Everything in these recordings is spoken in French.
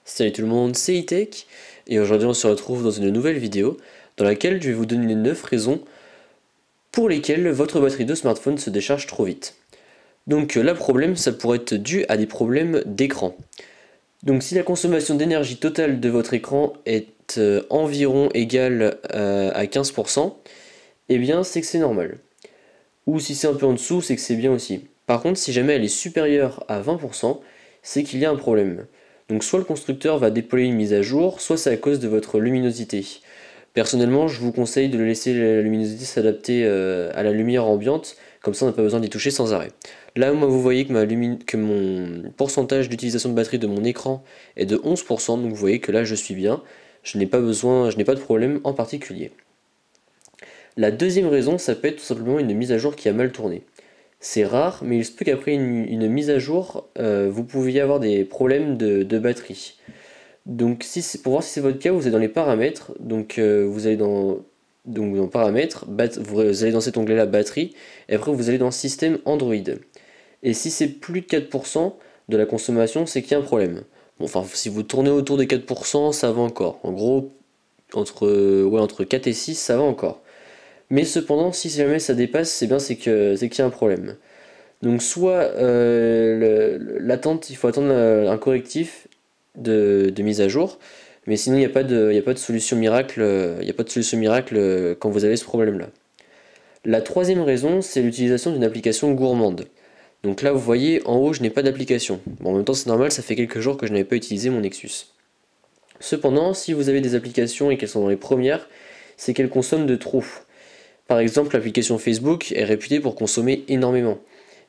Salut tout le monde, c'est E-Tech et aujourd'hui on se retrouve dans une nouvelle vidéo dans laquelle je vais vous donner les 9 raisons pour lesquelles votre batterie de smartphone se décharge trop vite. Donc le problème, ça pourrait être dû à des problèmes d'écran. Donc si la consommation d'énergie totale de votre écran est environ égale à 15%, eh bien c'est que c'est normal. Ou si c'est un peu en dessous, c'est que c'est bien aussi. Par contre, si jamais elle est supérieure à 20%, c'est qu'il y a un problème. Donc soit le constructeur va déployer une mise à jour, soit c'est à cause de votre luminosité. Personnellement, je vous conseille de laisser la luminosité s'adapter à la lumière ambiante, comme ça on n'a pas besoin d'y toucher sans arrêt. Là, moi, vous voyez que mon pourcentage d'utilisation de batterie de mon écran est de 11%, donc vous voyez que là je suis bien, je n'ai pas de problème en particulier. La deuxième raison, ça peut être tout simplement une mise à jour qui a mal tourné. C'est rare, mais il se peut qu'après une mise à jour, vous pouviez avoir des problèmes de batterie. Donc pour voir si c'est votre cas, vous allez dans les paramètres, donc vous allez dans paramètres, vous allez dans cet onglet là batterie, et après vous allez dans système Android. Et si c'est plus de 4% de la consommation, c'est qu'il y a un problème. Bon, enfin, si vous tournez autour des 4%, ça va encore. En gros, entre 4 et 6, ça va encore. Mais cependant, si jamais ça dépasse, c'est qu'il y a un problème. Donc soit il faut attendre un correctif de mise à jour, mais sinon il n'y a pas de solution miracle, quand vous avez ce problème-là. La troisième raison, c'est l'utilisation d'une application gourmande. Donc là, vous voyez, en haut, je n'ai pas d'application. Bon, en même temps, c'est normal, ça fait quelques jours que je n'avais pas utilisé mon Nexus. Cependant, si vous avez des applications et qu'elles sont dans les premières, c'est qu'elles consomment de trop. Par exemple, l'application Facebook est réputée pour consommer énormément.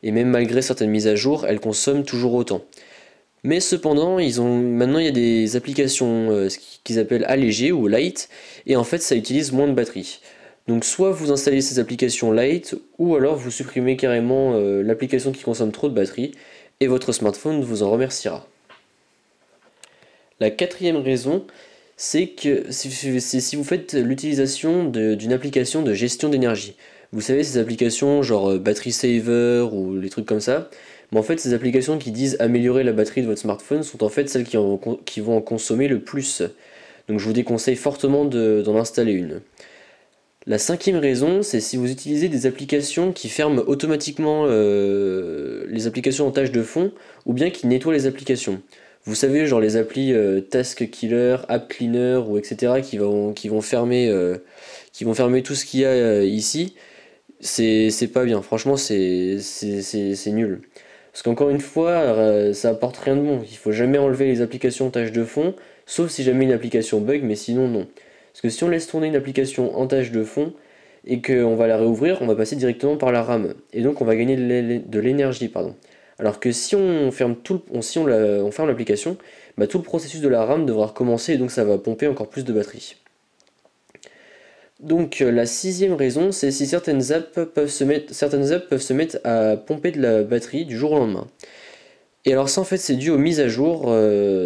Et même malgré certaines mises à jour, elle consomme toujours autant. Mais cependant, maintenant il y a des applications qu'ils appellent allégées ou light, et en fait ça utilise moins de batterie. Donc soit vous installez ces applications light, ou alors vous supprimez carrément l'application qui consomme trop de batterie, et votre smartphone vous en remerciera. La quatrième raison, c'est que si vous faites l'utilisation d'une application de gestion d'énergie. Vous savez, ces applications genre Battery Saver ou les trucs comme ça, mais en fait, ces applications qui disent améliorer la batterie de votre smartphone sont en fait celles qui vont en consommer le plus. Donc je vous déconseille fortement d'en installer une. La cinquième raison, c'est si vous utilisez des applications qui ferment automatiquement les applications en tâche de fond, ou bien qui nettoient les applications. Vous savez, genre les applis Task Killer, App Cleaner, ou etc. qui vont fermer tout ce qu'il y a ici, c'est pas bien. Franchement, c'est nul. Parce qu'encore une fois, ça apporte rien de bon. Il faut jamais enlever les applications en tâche de fond, sauf si jamais une application bug, mais sinon non. Parce que si on laisse tourner une application en tâche de fond et qu'on va la réouvrir, on va passer directement par la RAM. Et donc on va gagner de l'énergie, pardon. Alors que si on ferme on ferme l'application, bah, tout le processus de la RAM devra recommencer et donc ça va pomper encore plus de batterie. Donc la sixième raison, c'est si certaines apps peuvent se mettre à pomper de la batterie du jour au lendemain. Et alors ça en fait c'est dû aux mises à jour,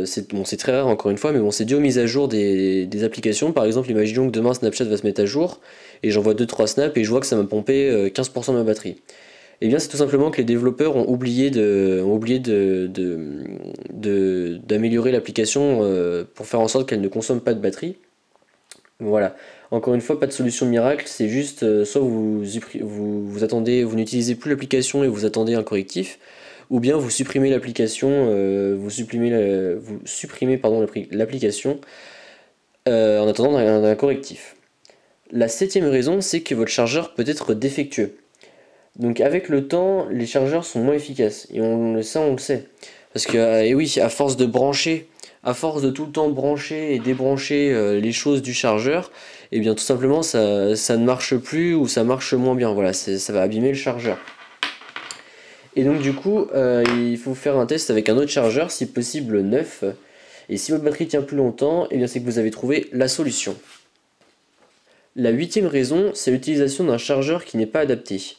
c'est très rare encore une fois, mais bon c'est dû aux mises à jour des applications. Par exemple, imaginons que demain Snapchat va se mettre à jour, et j'envoie 2-3 snaps et je vois que ça m'a pompé 15% de ma batterie. Et bien c'est tout simplement que les développeurs ont oublié d'améliorer l'application pour faire en sorte qu'elle ne consomme pas de batterie. Voilà. Encore une fois, pas de solution miracle, c'est juste soit vous attendez, vous n'utilisez plus l'application et vous attendez un correctif, ou bien vous supprimez l'application, vous supprimez pardon l'application en attendant un correctif. La septième raison, c'est que votre chargeur peut être défectueux. Donc avec le temps, les chargeurs sont moins efficaces, et on le sait. Parce que, et oui, à force de tout le temps brancher et débrancher les choses du chargeur, et bien tout simplement ça ne marche plus ou ça marche moins bien. Voilà, ça va abîmer le chargeur. Et donc du coup, il faut faire un test avec un autre chargeur, si possible neuf. Et si votre batterie tient plus longtemps, et bien c'est que vous avez trouvé la solution. La huitième raison, c'est l'utilisation d'un chargeur qui n'est pas adapté.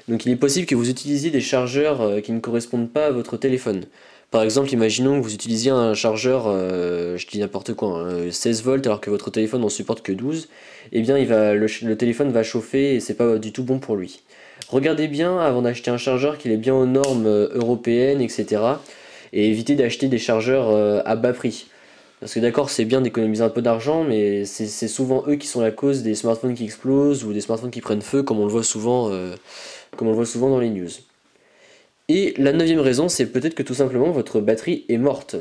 Donc il est possible que vous utilisiez des chargeurs qui ne correspondent pas à votre téléphone. Par exemple, imaginons que vous utilisiez un chargeur, je dis n'importe quoi, 16 volts alors que votre téléphone n'en supporte que 12, et bien le téléphone va chauffer et c'est pas du tout bon pour lui. Regardez bien avant d'acheter un chargeur qu'il est bien aux normes européennes, etc. Et évitez d'acheter des chargeurs à bas prix. Parce que d'accord, c'est bien d'économiser un peu d'argent, mais c'est souvent eux qui sont la cause des smartphones qui explosent ou des smartphones qui prennent feu, comme on le voit souvent dans les news. Et la neuvième raison, c'est peut-être que tout simplement votre batterie est morte.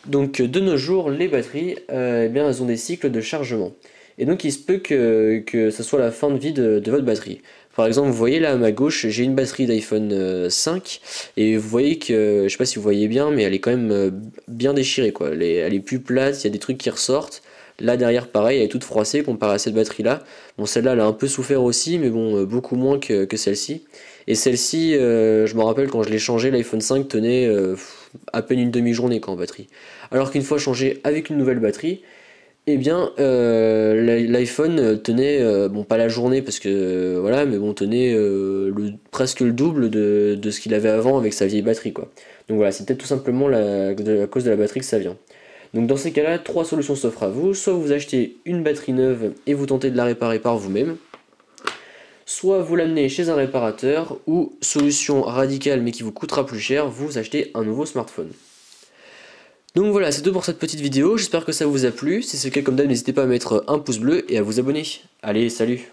Donc de nos jours, les batteries, eh bien, elles ont des cycles de chargement. Et donc il se peut que ça soit la fin de vie de votre batterie. Par exemple, vous voyez là à ma gauche, j'ai une batterie d'iPhone 5 et vous voyez que, je sais pas si vous voyez bien, mais elle est quand même bien déchirée quoi. Elle est plus plate, il y a des trucs qui ressortent. Là derrière, pareil, elle est toute froissée comparée à cette batterie-là. Bon, celle-là, elle a un peu souffert aussi, mais bon, beaucoup moins que celle-ci. Et celle-ci, je me rappelle quand je l'ai changée, l'iPhone 5 tenait à peine une demi-journée quoi, en batterie. Alors qu'une fois changé avec une nouvelle batterie, eh bien l'iPhone tenait, bon pas la journée parce que voilà, mais bon tenait presque le double de ce qu'il avait avant avec sa vieille batterie quoi. Donc voilà, c'est peut-être tout simplement la cause de la batterie que ça vient. Donc dans ces cas-là, trois solutions s'offrent à vous. Soit vous achetez une batterie neuve et vous tentez de la réparer par vous-même, soit vous l'amenez chez un réparateur, ou solution radicale mais qui vous coûtera plus cher, vous achetez un nouveau smartphone. Donc voilà, c'est tout pour cette petite vidéo, j'espère que ça vous a plu. Si c'est le cas, comme d'hab, n'hésitez pas à mettre un pouce bleu et à vous abonner. Allez, salut!